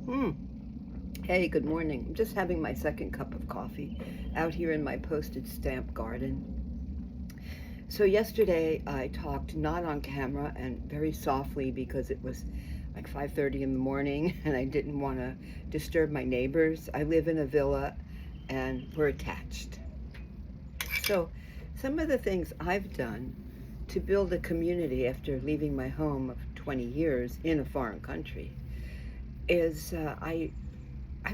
Hmm. Hey, good morning. I'm just having my second cup of coffee out here in my postage stamp garden. So yesterday I talked not on camera and very softly because it was like 5:30 in the morning and I didn't want to disturb my neighbors. I live in a villa and we're attached. So some of the things I've done to build a community after leaving my home of 20 years in a foreign country is I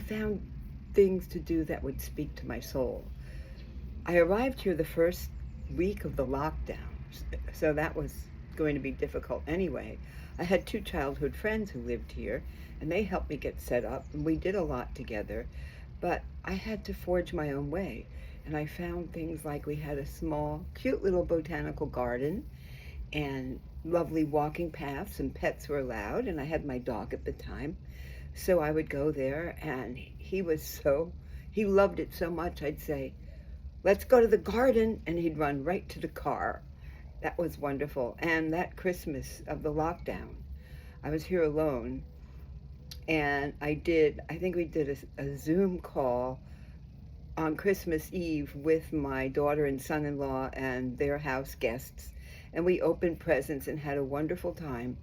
found things to do that would speak to my soul. I arrived here the first week of the lockdown, so that was going to be difficult anyway. I had two childhood friends who lived here, and they helped me get set up, and we did a lot together, but I had to forge my own way. And I found things like we had a small, cute little botanical garden and lovely walking paths, and pets were allowed, and I had my dog at the time. So I would go there, and he loved it so much. I'd say, let's go to the garden, and he'd run right to the car. That was wonderful. And that Christmas of the lockdown, I was here alone, and I think we did a Zoom call on Christmas Eve with my daughter and son-in-law and their house guests. And we opened presents and had a wonderful time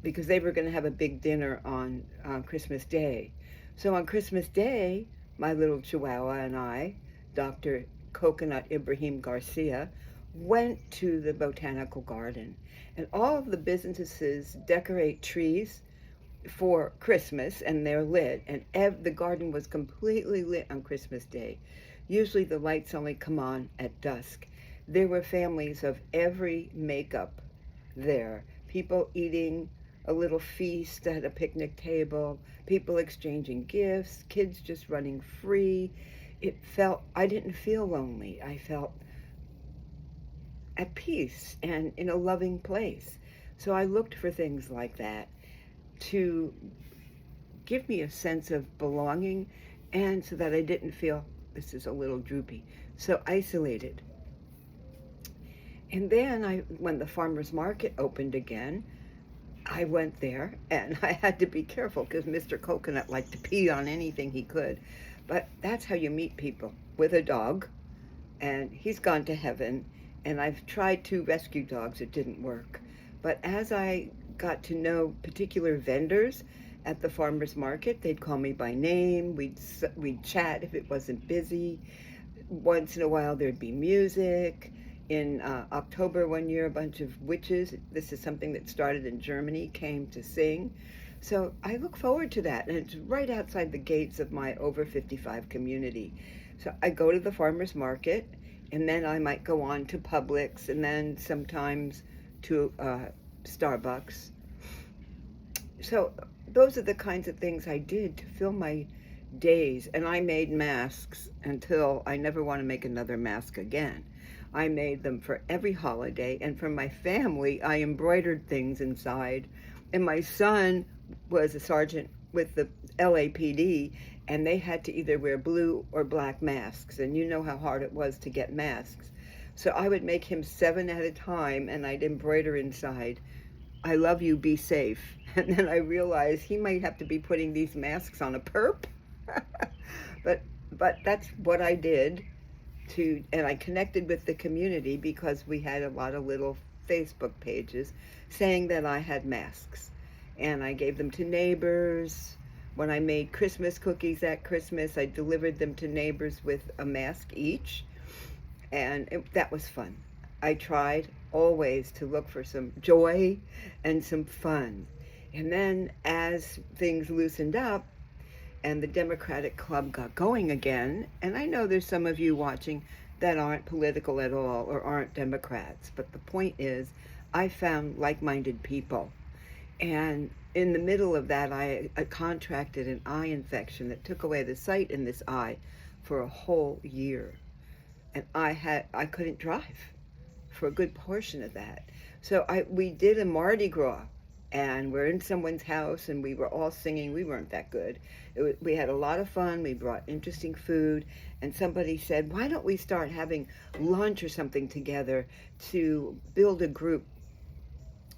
because they were going to have a big dinner on Christmas Day. So on Christmas Day, my little Chihuahua and I, Dr. Coconut Ibrahim Garcia, went to the botanical garden. And all of the businesses decorate trees for Christmas and they're lit. And the garden was completely lit on Christmas Day. Usually the lights only come on at dusk. There were families of every makeup there. People eating a little feast at a picnic table, people exchanging gifts, kids just running free. I didn't feel lonely. I felt at peace and in a loving place. So I looked for things like that to give me a sense of belonging and so that I didn't feel, this is a little droopy, so isolated. And then when the farmer's market opened again, I went there and I had to be careful because Mr. Coconut liked to pee on anything he could. But that's how you meet people, with a dog, and he's gone to heaven. And I've tried two rescue dogs, it didn't work. But as I got to know particular vendors at the farmer's market, they'd call me by name, we'd chat if it wasn't busy. Once in a while there'd be music. In October one year, a bunch of witches, this is something that started in Germany, came to sing. So I look forward to that, and it's right outside the gates of my over 55 community. So I go to the farmer's market, and then I might go on to Publix, and then sometimes to Starbucks. So those are the kinds of things I did to fill my days. And I made masks until I never want to make another mask again. I made them for every holiday, and for my family I embroidered things inside. And my son was a sergeant with the LAPD, and they had to either wear blue or black masks, and you know how hard it was to get masks. So I would make him seven at a time, and I'd embroider inside, I love you, be safe. And then I realized he might have to be putting these masks on a perp. but but that's what I did and I connected with the community because we had a lot of little Facebook pages saying that I had masks. And I gave them to neighbors. When I made Christmas cookies at Christmas, I delivered them to neighbors with a mask each. And that was fun. I tried always to look for some joy and some fun. And then as things loosened up and the Democratic Club got going again, and I know there's some of you watching that aren't political at all or aren't Democrats, but the point is I found like-minded people. And in the middle of that, I contracted an eye infection that took away the sight in this eye for a whole year. And I couldn't drive for a good portion of that. So we did a Mardi Gras, and we're in someone's house, and we were all singing. We weren't that good. We had a lot of fun. We brought interesting food, and somebody said, why don't we start having lunch or something together to build a group?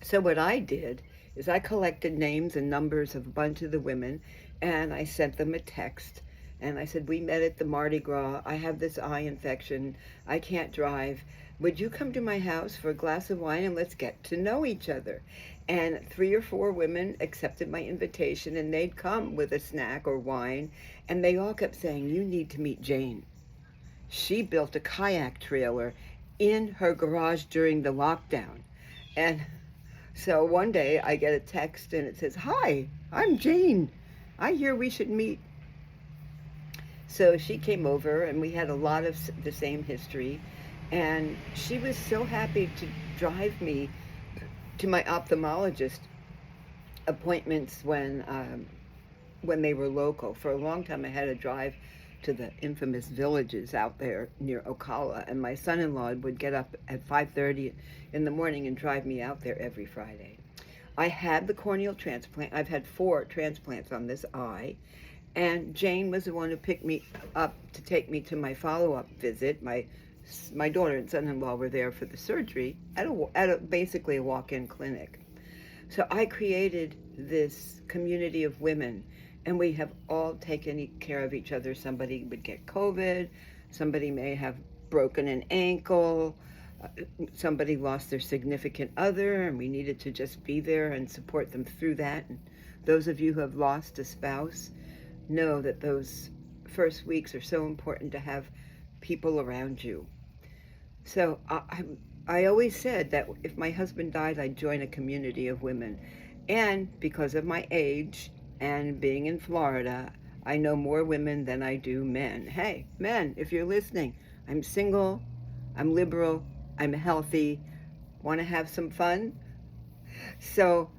So what I did is I collected names and numbers of a bunch of the women, and I sent them a text. And I said, we met at the Mardi Gras. I have this eye infection. I can't drive. Would you come to my house for a glass of wine and let's get to know each other? And 3 or 4 women accepted my invitation, and they'd come with a snack or wine. And they all kept saying, you need to meet Jane. She built a kayak trailer in her garage during the lockdown. And so one day I get a text and it says, hi, I'm Jane. I hear we should meet. So she came over and we had a lot of the same history. And she was so happy to drive me to my ophthalmologist appointments when they were local. For a long time I had to drive to the infamous villages out there near Ocala, and my son-in-law would get up at 5:30 in the morning and drive me out there every Friday. I had the corneal transplant. I've had 4 transplants on this eye, and Jane was the one who picked me up to take me to my follow-up visit. My daughter and son-in-law were there for the surgery at basically a walk-in clinic. So I created this community of women, and we have all taken care of each other. Somebody would get COVID, somebody may have broken an ankle, somebody lost their significant other, and we needed to just be there and support them through that. And those of you who have lost a spouse know that those first weeks are so important to have people around you. So I always said that if my husband died, I'd join a community of women. And because of my age and being in Florida, I know more women than I do men. Hey, men, if you're listening, I'm single, I'm liberal, I'm healthy, want to have some fun? So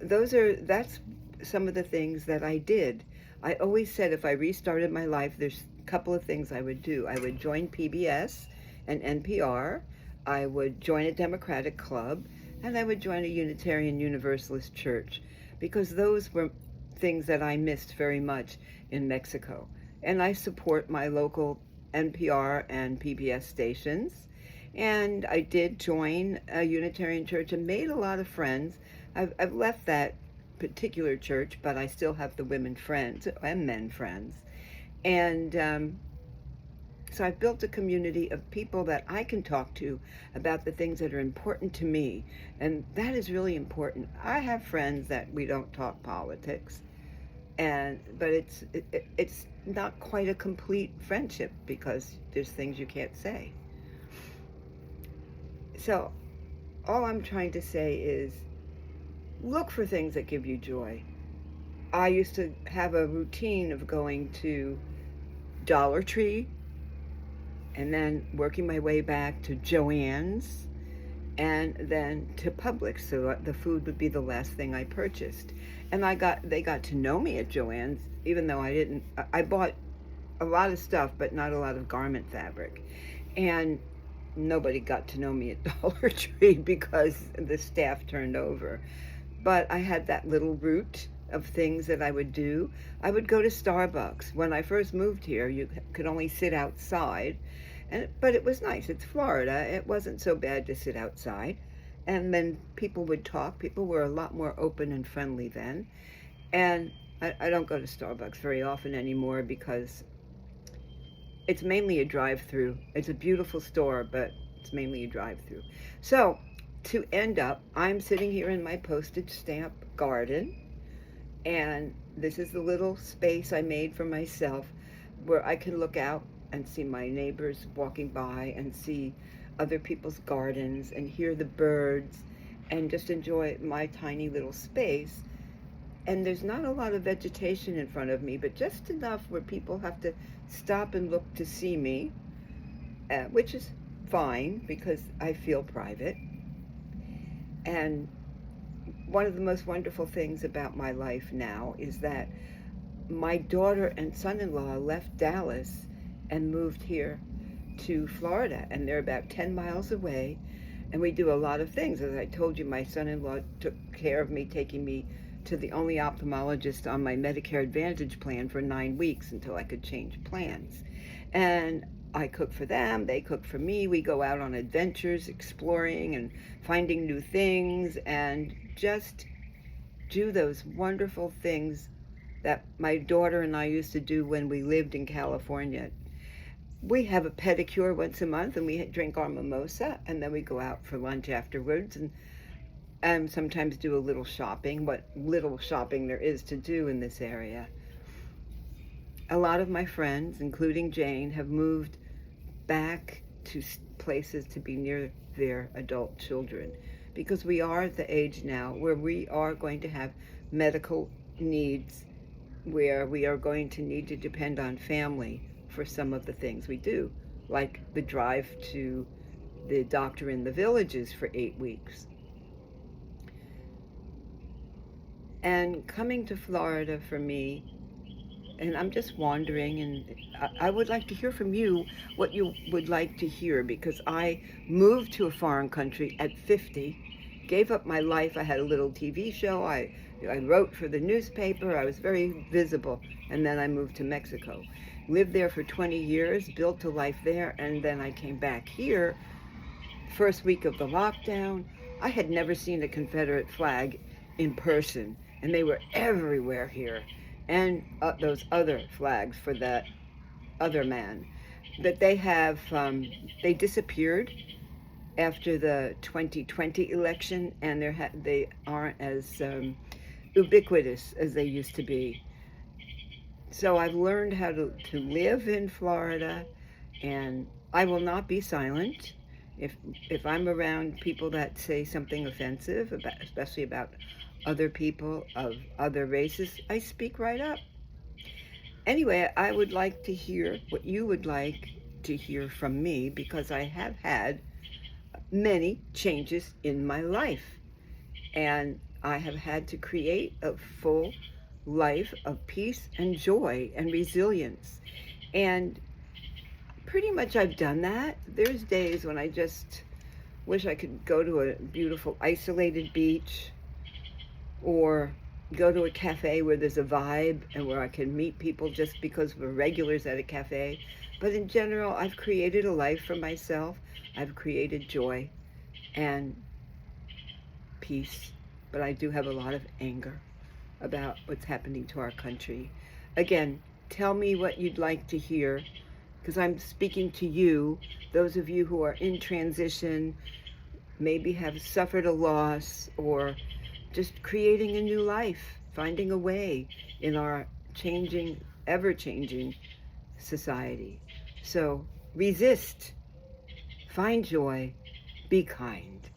that's some of the things that I did. I always said if I restarted my life, there's a couple of things I would do. I would join PBS and NPR, I would join a Democratic club, and I would join a Unitarian Universalist church, because those were things that I missed very much in Mexico. And I support my local NPR and PBS stations. And I did join a Unitarian church and made a lot of friends. I've left that particular church, but I still have the women friends and men friends. And so I've built a community of people that I can talk to about the things that are important to me. And that is really important. I have friends that we don't talk politics, but it's not quite a complete friendship because there's things you can't say. So all I'm trying to say is look for things that give you joy. I used to have a routine of going to Dollar Tree and then working my way back to Joann's and then to Publix, so the food would be the last thing I purchased. And they got to know me at Joann's, even though I bought a lot of stuff, but not a lot of garment fabric. And nobody got to know me at Dollar Tree because the staff turned over. But I had that little route of things that I would do. I would go to Starbucks. When I first moved here, you could only sit outside, but it was nice. It's Florida. It wasn't so bad to sit outside. And then people would talk. People were a lot more open and friendly then. And I don't go to Starbucks very often anymore because it's mainly a drive-through. It's a beautiful store, but it's mainly a drive-through. So to end up, I'm sitting here in my postage stamp garden, and this is the little space I made for myself where I can look out and see my neighbors walking by and see other people's gardens and hear the birds and just enjoy my tiny little space. And there's not a lot of vegetation in front of me, but just enough where people have to stop and look to see me, which is fine because I feel private. And one of the most wonderful things about my life now is that my daughter and son-in-law left Dallas and moved here to Florida, and they're about 10 miles away, and we do a lot of things. As I told you, my son-in-law took care of me, taking me to the only ophthalmologist on my Medicare Advantage plan for 9 weeks until I could change plans. And I cook for them, they cook for me. We go out on adventures, exploring and finding new things, and just do those wonderful things that my daughter and I used to do when we lived in California. We have a pedicure once a month, and we drink our mimosa, and then we go out for lunch afterwards, and sometimes do a little shopping, what little shopping there is to do in this area. A lot of my friends, including Jane, have moved back to places to be near their adult children, because we are at the age now where we are going to have medical needs, where we are going to need to depend on family for some of the things we do, like the drive to the doctor in the villages for 8 weeks. And coming to Florida for me, and I'm just wandering, and I would like to hear from you what you would like to hear, because I moved to a foreign country at 50, gave up my life. I had a little TV show. I wrote for the newspaper. I was very visible. And then I moved to Mexico. Lived there for 20 years, built a life there, and then I came back here. First week of the lockdown, I had never seen a Confederate flag in person, and they were everywhere here. And those other flags for that other man. But they disappeared after the 2020 election, and they aren't as ubiquitous as they used to be. So I've learned how to live in Florida, and I will not be silent. If I'm around people that say something offensive, especially about other people of other races, I speak right up. Anyway, I would like to hear what you would like to hear from me, because I have had many changes in my life, and I have had to create a full life of peace and joy and resilience. And pretty much I've done that. There's days when I just wish I could go to a beautiful isolated beach, or go to a cafe where there's a vibe and where I can meet people just because we're regulars at a cafe. But in general, I've created a life for myself. I've created joy and peace. But I do have a lot of anger about what's happening to our country. Again, tell me what you'd like to hear, because I'm speaking to you, those of you who are in transition, maybe have suffered a loss, or just creating a new life, finding a way in our changing, ever-changing society. So resist, find joy, be kind.